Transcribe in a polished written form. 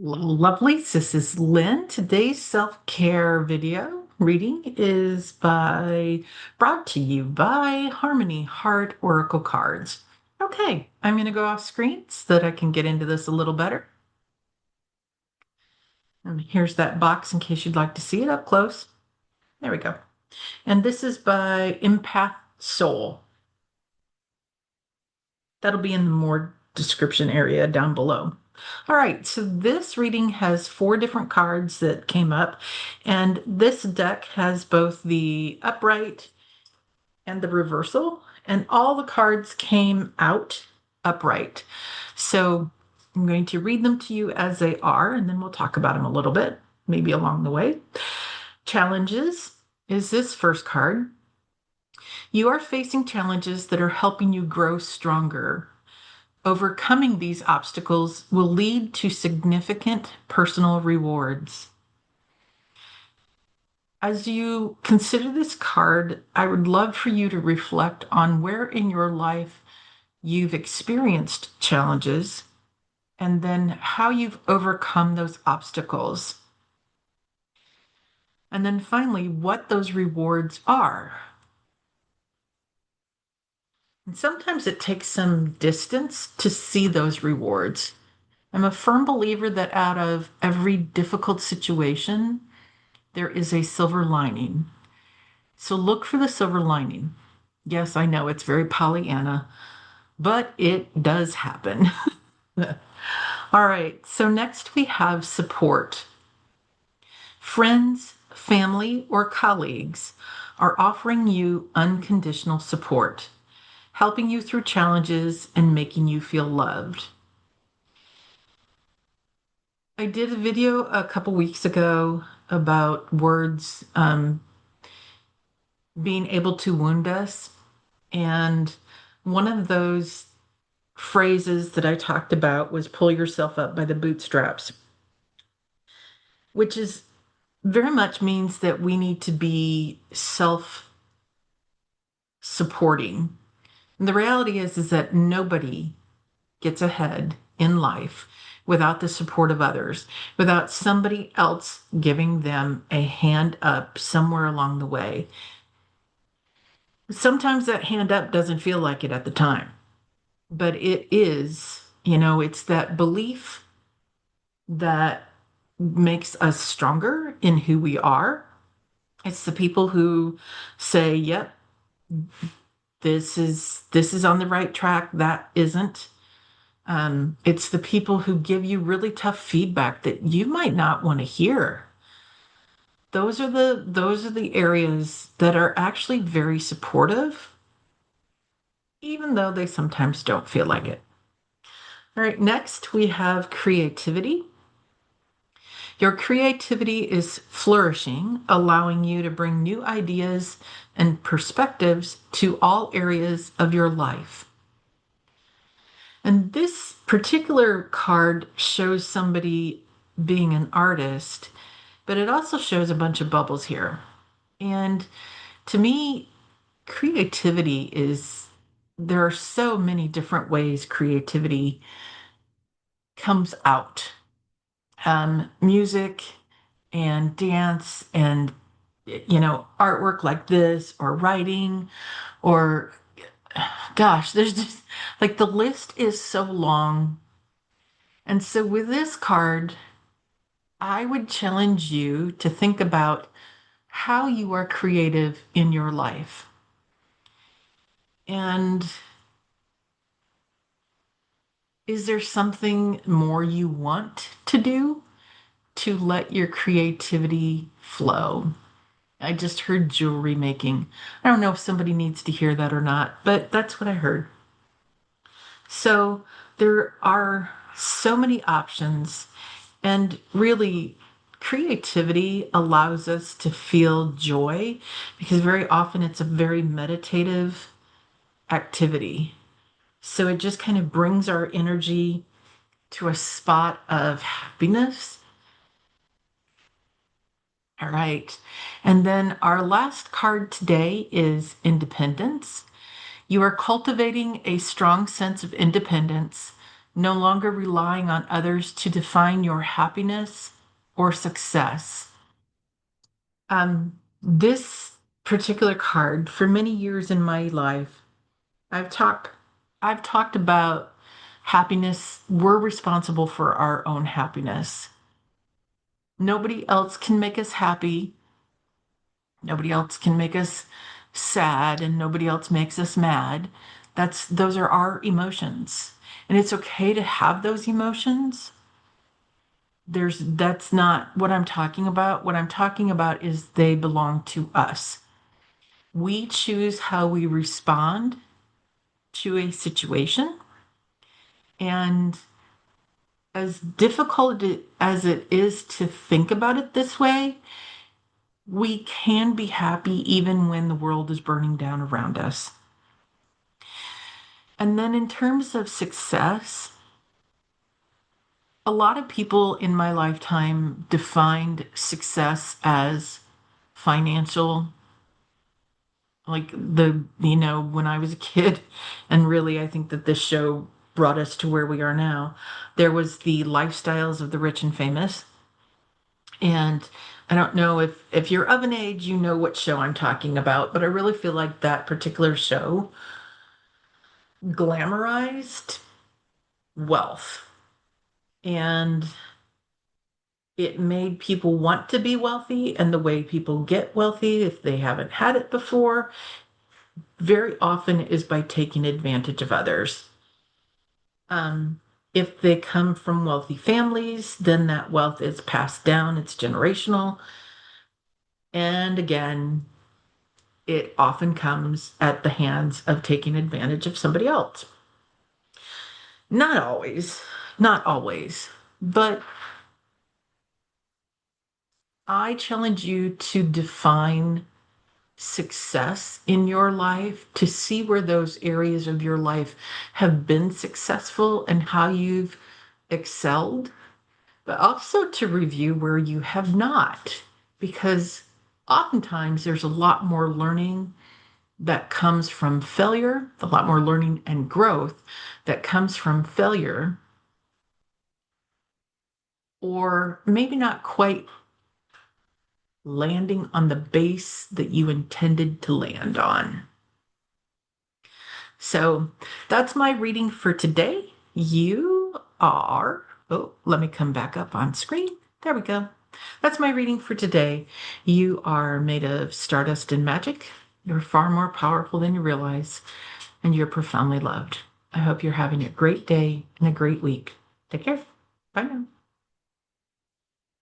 Lovelies, this is Lynn. Today's self-care video reading is brought to you by Harmony Heart Oracle Cards. Okay, I'm going to go off screen so that I can get into this a little better. And here's that box in case you'd like to see it up close. There we go. And this is by EmpathSoul. That'll be in the more description area down below. All right, so this reading has 4 different cards that came up, and this deck has both the upright and the reversal, and all the cards came out upright. So I'm going to read them to you as they are, and then we'll talk about them a little bit, maybe along the way. Challenges is this first card. You are facing challenges that are helping you grow stronger. Overcoming these obstacles will lead to significant personal rewards. As you consider this card, I would love for you to reflect on where in your life you've experienced challenges and then how you've overcome those obstacles. And then finally, what those rewards are. And sometimes it takes some distance to see those rewards. I'm a firm believer that out of every difficult situation, there is a silver lining. So look for the silver lining. Yes, I know it's very Pollyanna, but it does happen. All right, so next we have support. Friends, family, or colleagues are offering you unconditional support, helping you through challenges and making you feel loved. I did a video a couple weeks ago about words being able to wound us. And one of those phrases that I talked about was pull yourself up by the bootstraps, which is very much means that we need to be self-supporting. And the reality is that nobody gets ahead in life without the support of others, without somebody else giving them a hand up somewhere along the way. Sometimes that hand up doesn't feel like it at the time, but it is, it's that belief that makes us stronger in who we are. It's the people who say, yep, this is on the right track, that isn't. It's the people who give you really tough feedback that you might not want to hear. Those are the areas that are actually very supportive, even though they sometimes don't feel like it. All right, next we have creativity. Your creativity is flourishing, allowing you to bring new ideas and perspectives to all areas of your life. And this particular card shows somebody being an artist, but it also shows a bunch of bubbles here. And to me, creativity there are so many different ways creativity comes out. Music and dance and, artwork like this, or writing, or gosh, there's just like the list is so long. And so with this card, I would challenge you to think about how you are creative in your life. And is there something more you want to do to let your creativity flow? I just heard jewelry making. I don't know if somebody needs to hear that or not, but that's what I heard. So there are so many options, and really, creativity allows us to feel joy because very often it's a very meditative activity. So it just kind of brings our energy to a spot of happiness. All right. And then our last card today is independence. You are cultivating a strong sense of independence no longer relying on others to define your happiness or success. This particular card, for many years in my life, I've talked I've talked about happiness. We're responsible for our own happiness. Nobody else can make us happy. Nobody else can make us sad, and nobody else makes us mad. Those are our emotions. And it's okay to have those emotions. That's not what I'm talking about. What I'm talking about is they belong to us. We choose how we respond to a situation. And as difficult as it is to think about it this way, we can be happy even when the world is burning down around us. And then in terms of success, a lot of people in my lifetime defined success as financial. Like when I was a kid, and really I think that this show brought us to where we are now, there was the lifestyles of the rich and famous. And I don't know if you're of an age, you know what show I'm talking about, but I really feel like that particular show glamorized wealth. And it made people want to be wealthy, and the way people get wealthy, if they haven't had it before, very often is by taking advantage of others. If they come from wealthy families, then that wealth is passed down, it's generational. And again, it often comes at the hands of taking advantage of somebody else. Not always, not always, but I challenge you to define success in your life, to see where those areas of your life have been successful and how you've excelled, but also to review where you have not, because oftentimes there's a lot more learning that comes from failure, a lot more learning and growth that comes from failure, or maybe not quite landing on the base that you intended to land on. So that's my reading for today. Let me come back up on screen. There we go. That's my reading for today. You are made of stardust and magic. You're far more powerful than you realize, and you're profoundly loved. I hope you're having a great day and a great week. Take care. Bye now.